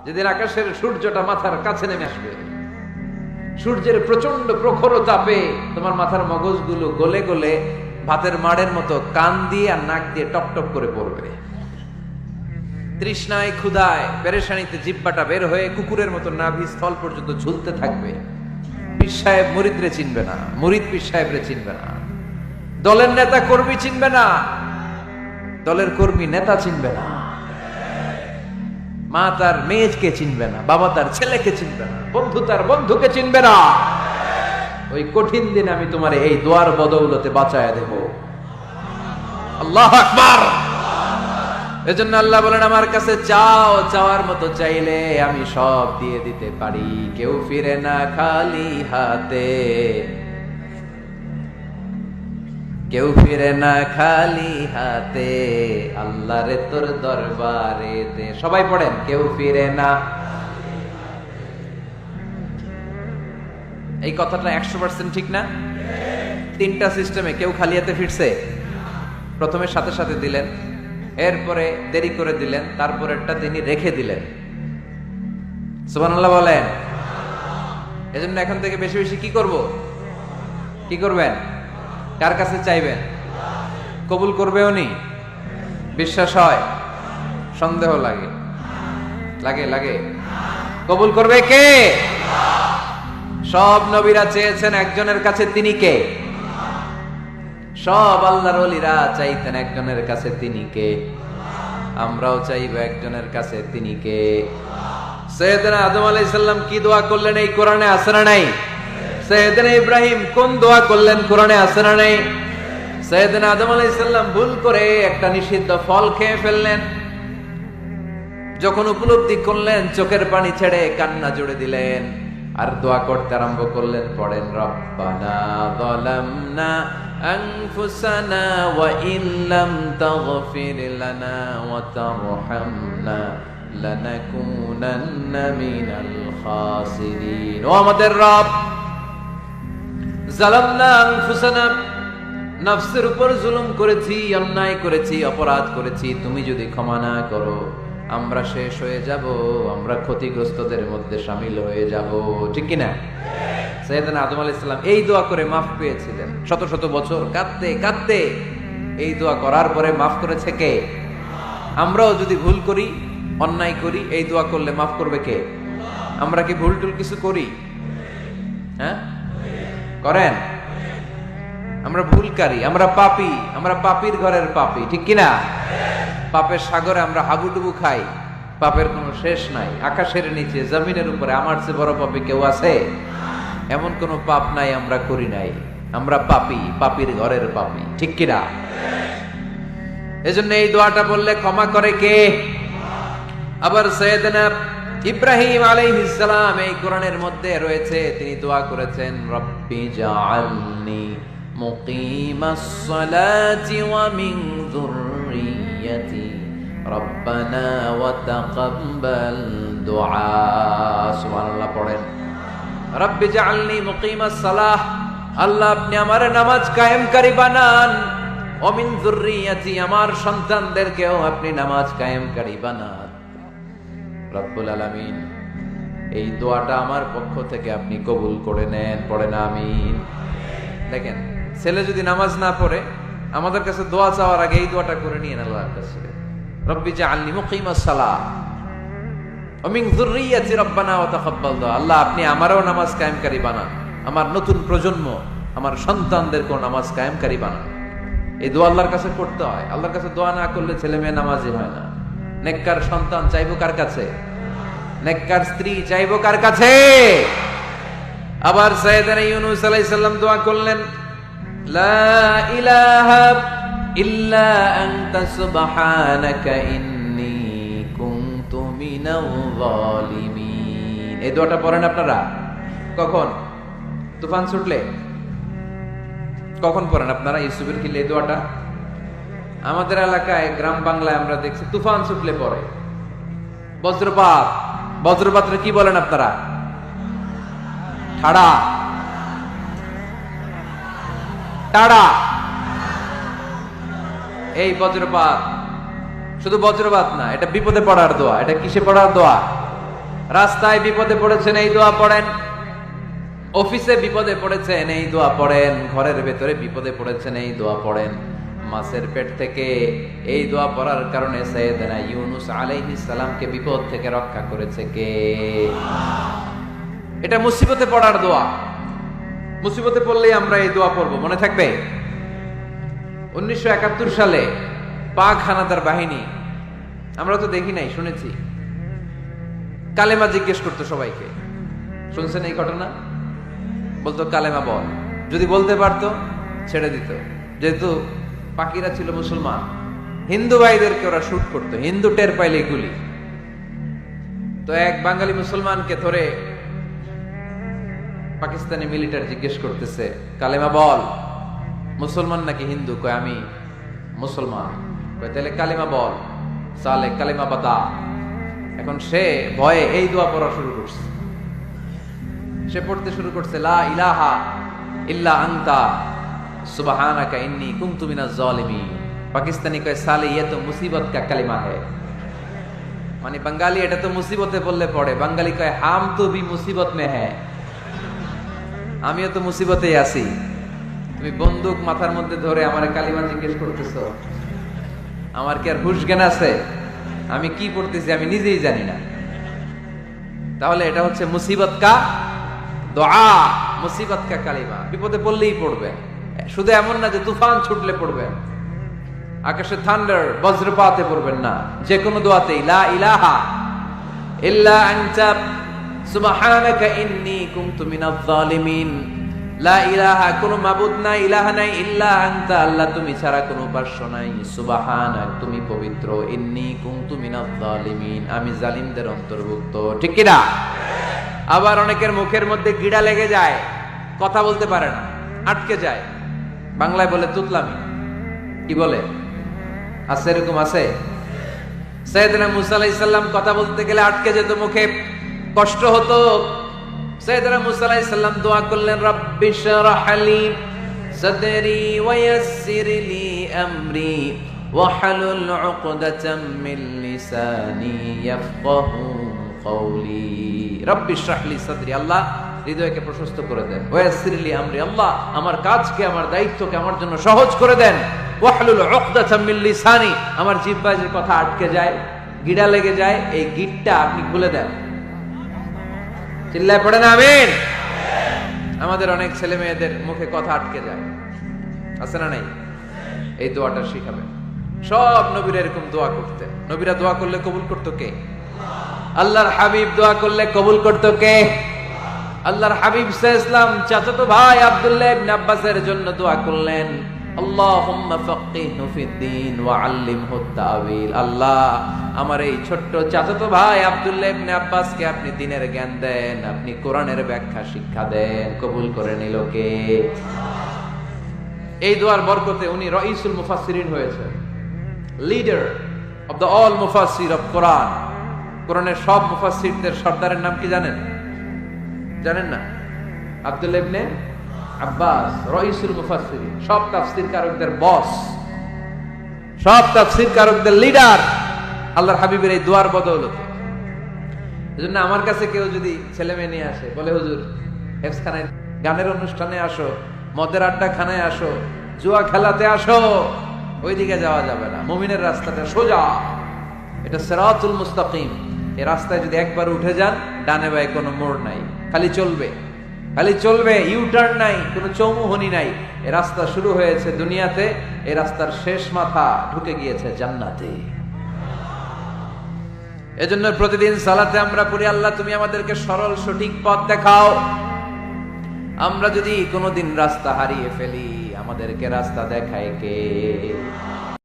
যেদিন আকাশের সূর্যটা মাথার কাছে নেমে আসবে, সূর্যের প্রচন্ড প্রখর তাপে তোমার মাথার মগজগুলো গলে গলে ভাতের মাড়ের মতো কান দিয়ে আর নাক দিয়ে টপ টপ করে পড়বে। তৃষ্ণায় ক্ষুধায় পেরেশানিতে জিব্বাটা বের হয়ে কুকুরের মতো নাভি স্থল পর্যন্ত ঝুলতে থাকবে। পীর সাহেব মুরিদরে চিনবে না, মুরিদ পীর সাহেবরে চিনবে না, দলের নেতা কর্মী চিনবে না, দলের কর্মী নেতা চিনবে না, মা তার মেয়েকে চিনবে না, বাবা তার ছেলেকে চিনবে না, বন্ধু তার বন্ধুকে চিনবে না। ওই কঠিন দিন আমি তোমার এই দোয়ার বদৌলতে বাঁচায় দেব। আল্লাহু আকবার। এজন্য আল্লাহ বলেন, আমার কাছে চাও, চাওয়ার মতো চাইলে আমি সব দিয়ে দিতে পারি। কেউ ফিরে না খালি হাতে, কেউ ফিরে না খালি হাতে, আল্লাহরে তোর দরবারেতে। সবাই পড়েন, কেউ ফিরে না। এই কথাটা 100% ঠিক না? তিনটা সিস্টেমে কেউ খালি হাতে ফিরছে? প্রথমে সাথে সাথে দিলেন, এরপরে দেরি করে দিলেন, তারপরেরটা তিনি রেখে দিলেন। সুবহানাল্লাহ বলেন। এজন্য এখন থেকে বেশি বেশি কি করব? কি করবেন? কার কাছে চাইবেন? কবুল করবে উনি? বিশ্বাস হয়? সন্দেহ লাগে? লাগে লাগে? কবুল করবে কে? সব নবীরা চেয়েছেন একজনের কাছে, তিনি কে? সব আল্লাহর ওলিরা চাইতেন একজনের কাছে, তিনি কে? আমরাও চাইব একজনের কাছে, তিনি কে? সাইয়েদনা আদম আলাইহিস সালাম কি দোয়া করলেন এই কোরআনে আছে না নাই? সাইয়েদনা ইব্রাহিম কোন দোয়া করলেন কোরআনে আছে না নাই? সাইয়েদনা আদম আলাইহিস সালাম ভুল করে একটা নিষিদ্ধ ফল খেয়ে ফেললেন, যখন উপলব্ধি করলেন চোখের পানি ছেড়ে কান্না জুড়ে দিলেন আর দোয়া করতে আরম্ভ করলেন। পড়েন, রব্বানা যালামনা আনফুসানা ওয়া ইল্লাম তাগফির লানা ওয়া তারহামনা লানাকুনান্না মিনাল খাসিরিন। ও আমাদের রব, যালামনা আনফুসানা, নফসের উপর জুলুম করেছি, অন্যায় করেছি, অপরাধ করেছি। তুমি যদি ক্ষমা না করো আমরা শেষ হয়ে যাব, আমরা ক্ষতিগ্রস্তদের মধ্যে শামিল হয়ে যাব। ঠিক কি না? সাইয়েদনা আদম আলাইহিস সালাম এই দোয়া করে মাফ পেয়েছিলেন। শত শত বছর কাঁদতে কাঁদতে এই দোয়া করার পরে মাফ করেছে কে? আমরাও যদি ভুল করি, অন্যায় করি, এই দোয়া করলে মাফ করবে কে? আমরা কি ভুল টুল কিছু করি? হ্যাঁ, করেন? আমরা ভুলকারী, আমরা পাপী, আমরা পাপীর ঘরের পাপী। ঠিক কি না? পাপের সাগরে আমরা হাবুডুবু খাই, পাপের কোনো শেষ নাই। আকাশের নিচে, জমিনের উপরে আমার চেয়ে বড় পাপী কেউ আছে? এমন কোনো পাপ নাই আমরা করি নাই। আমরা পাপী, পাপীর ঘরের পাপী। ঠিক কি না? এজন্য এই দোয়াটা বললে ক্ষমা করে কে? আবার সাইয়েদনা ইব্রাহিম আলাইহিস সালাম এই কোরআনের মধ্যে রয়েছে, তিনি দোয়া করেছেন, রব্বি জাআলনি মুকিমাস সালাতি ওয়া মিন যুররিয়্যাতি রব্বানা ওয়া তাকাব্বাল দুআ। সুবহানাল্লাহ পড়েন, রব্বি জাআলনি মুকিমাস সালাহ, আল্লাহ আপনি আমার নামাজ কায়েমকারী বানান, ওয়া মিন যুররিয়্যাতি, আমার সন্তানদেরকেও আপনি নামাজ কায়েমকারী বানান। রব্বুল আলামিন এই দোয়াটা আমার পক্ষ থেকে আপনি কবুল করে নেন। পড়েন আমিন। দেখেন, ছেলে যদি নামাজ না পড়ে আমাদের কাছে দোয়া চাওয়ার আগে এই দোয়াটা করে নিয়েন আল্লাহর কাছে, রব্বি জাআলনি মুকিমাস সালাহ ওয়া মিন যুররিয়্যাতি রব্বানা ওয়া তাকাব্বাল দুআ। আল্লাহ আপনি আমারও নামাজ কায়েমকারী বানান, আমার নতুন প্রজন্ম, আমার সন্তানদেরকেও নামাজ কায়েমকারী বানান। এই দোয়া আল্লাহর কাছে করতে হয়। আল্লাহর কাছে দোয়া না করলে ছেলে মেয়ে নামাজি হয় না। নেককার সন্তান চাইবো কার কাছে? নেককার স্ত্রী চাইবো কার কাছে? আবার সাইয়েদনা ইউনূস আলাইহিস সালাম দোয়া করলেন, লা ইলাহা ইল্লা আনতা সুবহানাকা ইন্নী কুনতু মিনাল যালিমিন। এই দোয়াটা পড়েন আপনারা কখন? তুফান ছুটলে? কখন পড়েন আপনারা ইউসুফের খিলে এই দোয়াটা? আমাদের এলাকায় গ্রাম বাংলায় আমরা দেখছি তুফান ছুটলে পড়ে। বজ্রপাত, বজ্রপাতরে কি বলেন আপনারা? ঠাড়া, টাড়া। এই বজ্রপাত শুধু বজ্রপাত না, এটা বিপদে পড়ার দোয়া। এটা কিসে পড়ার দোয়া? রাস্তায় বিপদে পড়েছেন এই দোয়া পড়েন, অফিসে বিপদে পড়েছেন এই দোয়া পড়েন, ঘরের ভেতরে বিপদে পড়েছেন এই দোয়া পড়েন। মাছের পেট থেকে এই দোয়া পড়ার কারণে সাইয়েদনা ইউনুস আলাইহিস সালামকে বিপদ থেকে রক্ষা করেছে কে? এটা মুসিবতে পড়ার দোয়া। মুসিবতে পড়লেই আমরা এই দোয়া পড়বো, মনে থাকবে? 1971 সালে পাক হানাদার বাহিনী, আমরা তো দেখি নাই, শুনেছি, কালেমা জিজ্ঞেস করতো সবাইকে। শুনছেন এই ঘটনা? বলতো কালেমা বল, যদি বলতে পারতো ছেড়ে দিত। যেহেতু পাকিরা ছিল মুসলমান, হিন্দু ভাইদেরকে ওরা শুট করতো, হিন্দু টের পাইলে গুলি। তো এক বাঙালি মুসলমানকে ধরে পাকিস্তানি মিলিটারি জিজ্ঞেস করতেছে, কালেমা বল, মুসলমান নাকি হিন্দু? কয় আমি মুসলমান। কয় তাহলে কালেমা বল, সালে কালেমা বাতা। এখন সে ভয়ে এই দোয়া পড়া শুরু করছে। সে পড়তে শুরু করছে, লা ইলাহা ইল্লা আনতা সুবহানাকা ইন্নী কুনতু মিনাজ জালিমিন। পাকিস্তানি কয় সালে ये तो मुसीबत का कलिमा है, মানে বাঙালি এটা তো মুসিবতে পড়লে পড়ে। বাঙালি কয় হাম তো ভি মুসিবত মে হ্যায়, আমিও তো মুসিবতেই আছি। তুমি বন্দুক মাথার মধ্যে ধরে আমার কালিমা জিজ্ঞেস করতেছো, আমার কি আর হুশ জ্ঞান আছে? আমি কি পড়তেছি আমি নিজেই জানি না। তাহলে এটা হচ্ছে মুসিবত কা দোয়া, মুসিবত কা কালিমা। বিপদে পড়লেই পড়বেন, শুধু এমন না যে তুফান ছুটলে পড়বেন, আকাশে থান্ডার বজ্রপাতে পড়বেন না। যে কোনো দোয়াতেই লা ইলাহা ইল্লা আনতা সুবহানাকা ইন্নী কুনতু মিনাজ জালিমিন। লা ইলাহা, কোনো মাবুদ নাই, ইলাহা নাই, ইল্লা আনতা, আল্লাহ তুমি ছাড়া কোনো উপাস্য নাই, সুবহানাক তুমি পবিত্র, ইন্নী কুনতু মিনাজ জালিমিন আমি জালিমদের অন্তর্ভুক্ত। ঠিক কি না? আবার অনেকের মুখের মধ্যে গিড়া লেগে যায়, কথা বলতে পারে না, আটকে যায়। বাংলায় বলে তুতলামি। কি বলে? আছে, এরকম আছে। সাইয়েদনা মুসা আলাইহিস সালাম কথা বলতে গেলে আটকে যেত, মুখে কষ্ট হতো। সাইয়েদনা মুসা আলাইহিস সালাম দোয়া করলেন, রাব্বি শরহ লি সাদরি ওয়া ইয়াসসির লি আমরি ওয়াহলুল উকদাতাম মিন লিসানি ইয়াফকাহু কওলি। রাব্বি শরহ লি সাদরি, আল্লাহ হৃদয়কে প্রশস্ত করে দেন। ওয়া ইয়াসসির লি আমরি, আল্লাহ আমার কাজকে, আমার দায়িত্বকে আমার জন্য সহজ করে দেন। ওয়াহলুল উকদাতাম মিন লিসানি, আমার জিহ্বায় যে কথা আটকে যায়, গিড়া লেগে যায়, এই গিটটা আপনি খুলে দেন। চিল্লায় পড়েন আমিন। আমাদের অনেক ছেলে মেয়েদের মুখে কথা আটকে যায়, আছে না নাই? এই দোয়াটা শিখাবেন। সব নবীরা এরকম দোয়া করতে। নবীরা দোয়া করলে কবুল করতো কে? আল্লাহর হাবিব দোয়া করলে কবুল করতো কে? আল্লাহর হাবিব সাল্লাল্লাহু আলাইহি ওয়াসাল্লাম চাচাতো ভাই আব্দুল্লাহ ইবনে আব্বাসের জন্য দোয়া করলেন, আল্লাহুম্মা ফাক্কিহহু ফিদ্দীন ওয়া আল্লিমহু তা'ওয়িল। আল্লাহ আমার এই ছোট্ট চাচাতো ভাই আব্দুল্লাহ ইবনে আব্বাসকে আপনি দ্বীনের জ্ঞান দেন, আপনি কোরআনের ব্যাখ্যা শিক্ষা দেন। কবুল করে নিল কে? এই দোয়ার বরকতে উনি রাইসুল মুফাসসিরিন হয়েছে, লিডার অফ দ্য অল মুফাসসির অফ কোরআন। কোরআনের সব মুফাসসিরদের সর্দারের নাম কি জানেন? জানেন না? আব্দুল্লাহ ইবনে আব্বাস রাইসুল মুফাসসিরিন, সব তাফসীর কারকদের বস, সব তাফসীর কারকদের লিডার আল্লাহর হাবিবের এই দোয়ার বদৌলতে। এজন্য আমার কাছে কেউ যদি ছেলে মেয়ে নিয়ে আসে, বলে হুজুর হেফজখানায় গানের অনুষ্ঠানে আসো, মদের আড্ডা খানায় আসো, জুয়া খেলাতে আসো, ওইদিকে যাওয়া যাবে না। মুমিনের রাস্তাটা সোজা, এটা সিরাতুল মুস্তাকিম। এই রাস্তায় যদি একবার উঠে যান, ডানে বায়ে কোনো মোড় নাই, খালি চলবে, খালি চলবে, ইউ টার্ন নাই, কোনো চৌমুহনী নাই। এই রাস্তা শুরু হয়েছে দুনিয়াতে, এই রাস্তার শেষ মাথা ঢুকে গিয়েছে জান্নাতে। এজন্য প্রতিদিন সালাতে আমরা পড়ি, আল্লাহ তুমি আমাদেরকে সরল সঠিক পথ দেখাও। আমরা যদি কোনোদিন রাস্তা হারিয়ে ফেলি, আমাদেরকে রাস্তা দেখায় কে?